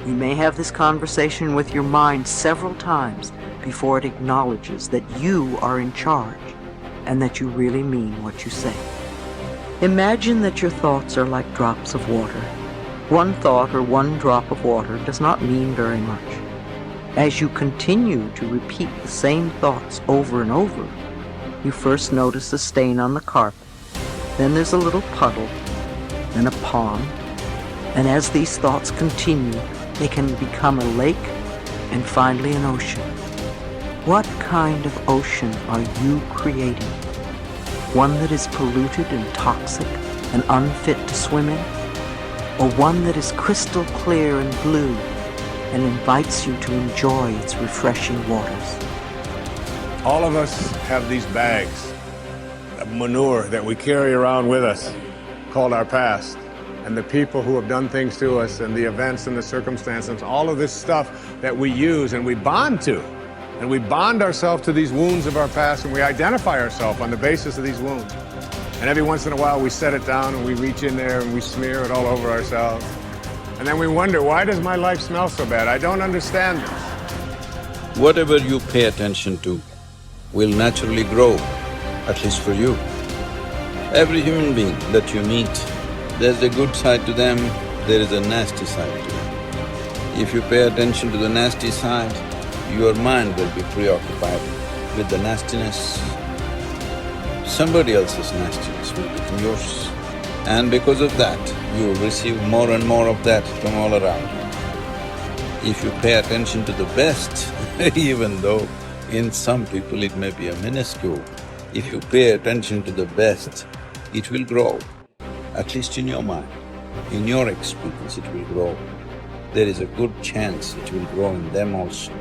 You may have this conversation with your mind several times before it acknowledges that you are in charge and that you really mean what you say. Imagine that your thoughts are like drops of water. One thought or one drop of water does not mean very much. As you continue to repeat the same thoughts over and over, you first notice a stain on the carpet, then there's a little puddle, then a pond, and as these thoughts continue, they can become a lake and finally an ocean. What kind of ocean are you creating? One that is polluted and toxic and unfit to swim in? Or one that is crystal clear and blue and invites you to enjoy its refreshing waters? All of us have these bags of manure that we carry around with us, called our past. And the people who have done things to us and the events and the circumstances, all of this stuff that we use and we bond to. And we bond ourselves to these wounds of our past and we identify ourselves on the basis of these wounds. And every once in a while we set it down and we reach in there and we smear it all over ourselves. And then we wonder, why does my life smell so bad? I don't understand this. Whatever you pay attention to will naturally grow, at least for you. Every human being that you meet, there's a good side to them, there is a nasty side to them. If you pay attention to the nasty side, your mind will be preoccupied with the nastiness. Somebody else's nastiness will become yours. And because of that, you will receive more and more of that from all around. If you pay attention to the best, even though in some people it may be a minuscule, if you pay attention to the best, it will grow. At least in your mind, in your experience it will grow. There is a good chance it will grow in them also.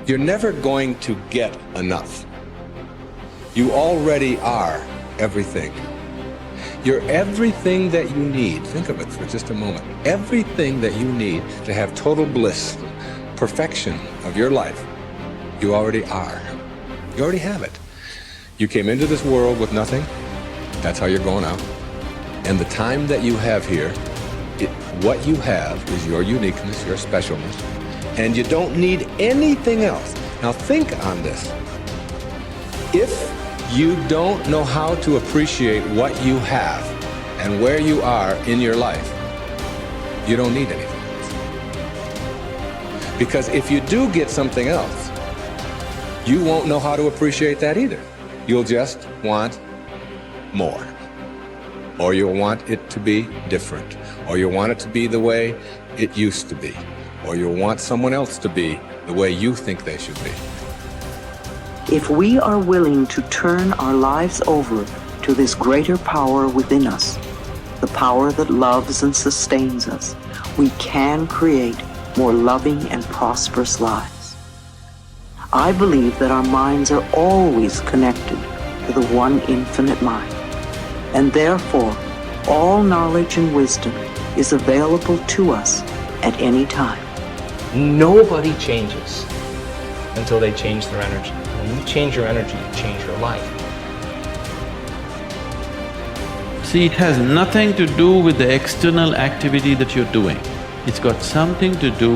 You're never going to get enough. You already are everything. You're everything that you need. Think of it for just a moment. Everything that you need to have total bliss, perfection of your life, you already are. You already have it. You came into this world with nothing. That's how you're going out. And the time that you have here, what you have is your uniqueness, your specialness, and you don't need anything else. Now think on this. If you don't know how to appreciate what you have and where you are in your life, you don't need anything else. Because if you do get something else, you won't know how to appreciate that either. You'll just want more. Or you'll want it to be different. Or you'll want it to be the way it used to be. Or you'll want someone else to be the way you think they should be. If we are willing to turn our lives over to this greater power within us, the power that loves and sustains us, we can create more loving and prosperous lives. I believe that our minds are always connected to the one infinite mind, and therefore all knowledge and wisdom is available to us at any time. Nobody changes until they change their energy. When you change your energy, you change your life. See, it has nothing to do with the external activity that you're doing. It's got something to do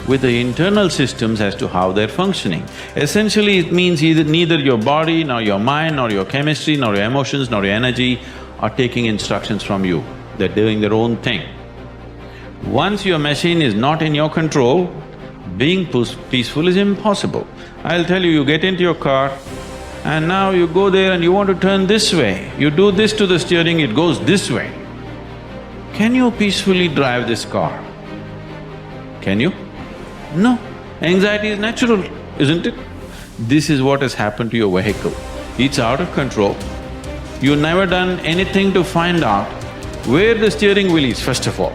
with the internal systems as to how they're functioning. Essentially, it means neither your body, nor your mind, nor your chemistry, nor your emotions, nor your energy are taking instructions from you. They're doing their own thing. Once your machine is not in your control, being peaceful is impossible. I'll tell you, you get into your car and now you go there and you want to turn this way. You do this to the steering, it goes this way. Can you peacefully drive this car? Can you? No. Anxiety is natural, isn't it? This is what has happened to your vehicle. It's out of control. You've never done anything to find out where the steering wheel is, first of all.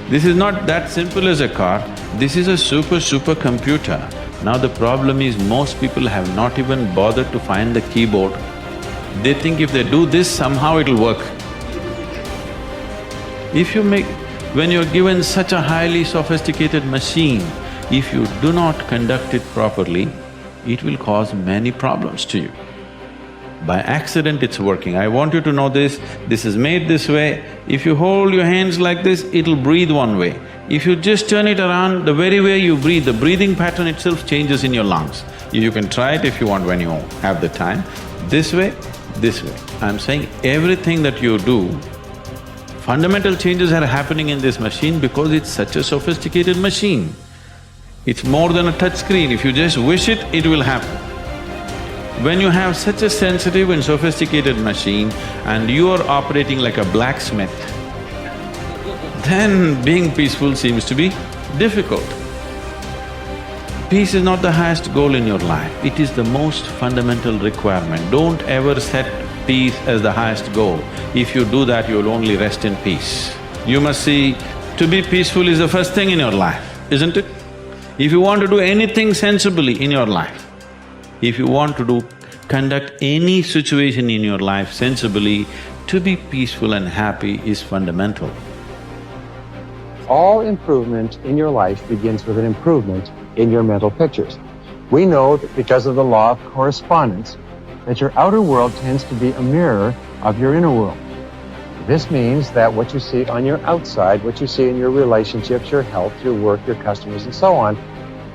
This is not that simple as a car, this is a super computer. Now the problem is most people have not even bothered to find the keyboard. They think if they do this, somehow it'll work. When you're given such a highly sophisticated machine, if you do not conduct it properly, it will cause many problems to you. By accident it's working. I want you to know this is made this way. If you hold your hands like this, it'll breathe one way. If you just turn it around, the very way you breathe, the breathing pattern itself changes in your lungs. You can try it if you want when you have the time. This way, this way. I'm saying everything that you do, fundamental changes are happening in this machine because it's such a sophisticated machine. It's more than a touch screen. If you just wish it, it will happen. When you have such a sensitive and sophisticated machine and you are operating like a blacksmith, then being peaceful seems to be difficult. Peace is not the highest goal in your life, it is the most fundamental requirement. Don't ever set peace as the highest goal. If you do that, you'll only rest in peace. You must see, to be peaceful is the first thing in your life, isn't it? If you want to do anything sensibly in your life, if you want to conduct any situation in your life sensibly, to be peaceful and happy is fundamental. All improvement in your life begins with an improvement in your mental pictures. We know that because of the law of correspondence, that your outer world tends to be a mirror of your inner world. This means that what you see on your outside, what you see in your relationships, your health, your work, your customers, and so on,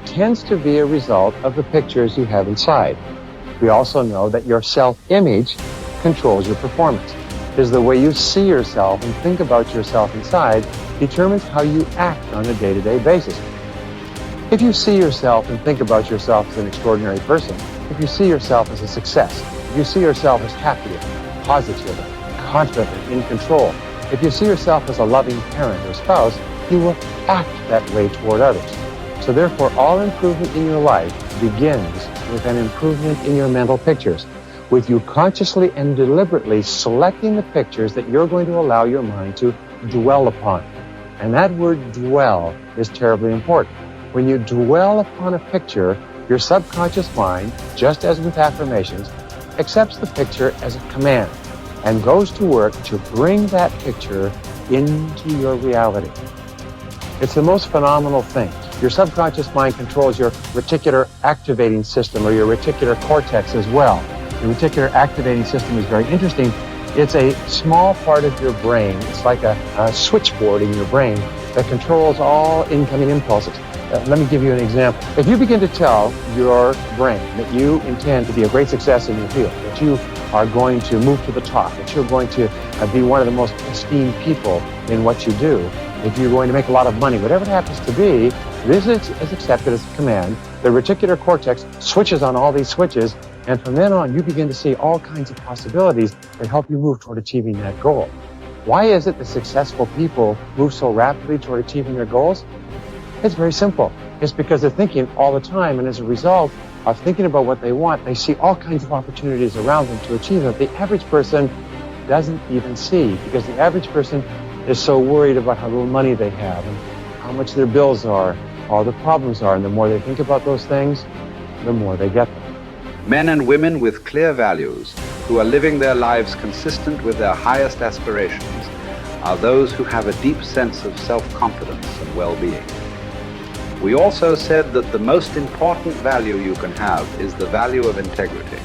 tends to be a result of the pictures you have inside. We also know that your self-image controls your performance, because the way you see yourself and think about yourself inside determines how you act on a day-to-day basis. If you see yourself and think about yourself as an extraordinary person, if you see yourself as a success, if you see yourself as happy, positive, confident, in control, if you see yourself as a loving parent or spouse, you will act that way toward others. So therefore, all improvement in your life begins with an improvement in your mental pictures, with you consciously and deliberately selecting the pictures that you're going to allow your mind to dwell upon. And that word dwell is terribly important. When you dwell upon a picture, your subconscious mind, just as with affirmations, accepts the picture as a command and goes to work to bring that picture into your reality. It's the most phenomenal thing. Your subconscious mind controls your reticular activating system, or your reticular cortex as well. The reticular activating system is very interesting. It's a small part of your brain. It's like a switchboard in your brain that controls all incoming impulses. Let me give you an example. If you begin to tell your brain that you intend to be a great success in your field, that you are going to move to the top, that you're going to be one of the most esteemed people in what you do, if you're going to make a lot of money, whatever it happens to be, this is accepted as a command. The reticular cortex switches on all these switches, and from then on, you begin to see all kinds of possibilities that help you move toward achieving that goal. Why is it that successful people move so rapidly toward achieving their goals? It's very simple. It's because they're thinking all the time, and as a result of thinking about what they want, they see all kinds of opportunities around them to achieve them. The average person doesn't even see, because the average person is so worried about how little money they have and how much their bills are, all the problems are, and the more they think about those things, the more they get them. Men and women with clear values, who are living their lives consistent with their highest aspirations, are those who have a deep sense of self-confidence and well-being. We also said that the most important value you can have is the value of integrity.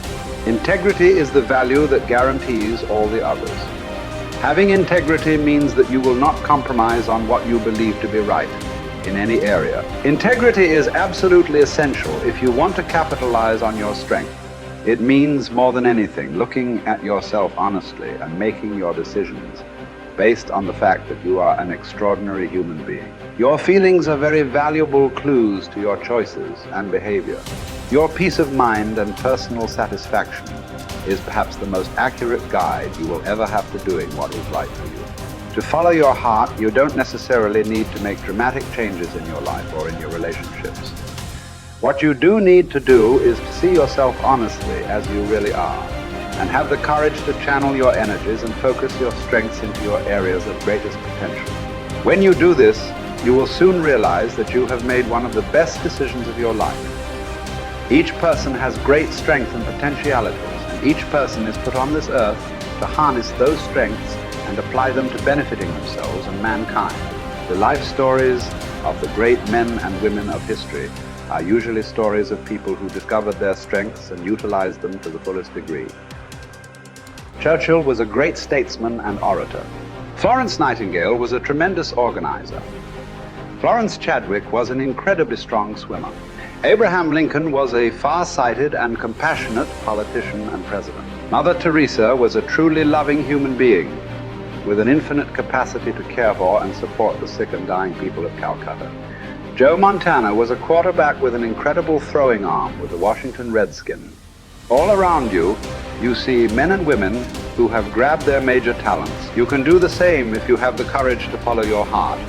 Integrity is the value that guarantees all the others. Having integrity means that you will not compromise on what you believe to be right in any area. Integrity is absolutely essential if you want to capitalize on your strength. It means more than anything looking at yourself honestly and making your decisions based on the fact that you are an extraordinary human being. Your feelings are very valuable clues to your choices and behavior. Your peace of mind and personal satisfaction is perhaps the most accurate guide you will ever have to doing what is right for you. To follow your heart, you don't necessarily need to make dramatic changes in your life or in your relationships. What you do need to do is to see yourself honestly as you really are, and have the courage to channel your energies and focus your strengths into your areas of greatest potential. When you do this, you will soon realize that you have made one of the best decisions of your life. Each person has great strength and potentialities, and each person is put on this earth to harness those strengths and apply them to benefiting themselves and mankind. The life stories of the great men and women of history are usually stories of people who discovered their strengths and utilized them to the fullest degree. Churchill was a great statesman and orator. Florence Nightingale was a tremendous organizer. Florence Chadwick was an incredibly strong swimmer. Abraham Lincoln was a far-sighted and compassionate politician and president. Mother Teresa was a truly loving human being with an infinite capacity to care for and support the sick and dying people of Calcutta. Joe Montana was a quarterback with an incredible throwing arm with the Washington Redskins. All around you, you see men and women who have grabbed their major talents. You can do the same if you have the courage to follow your heart.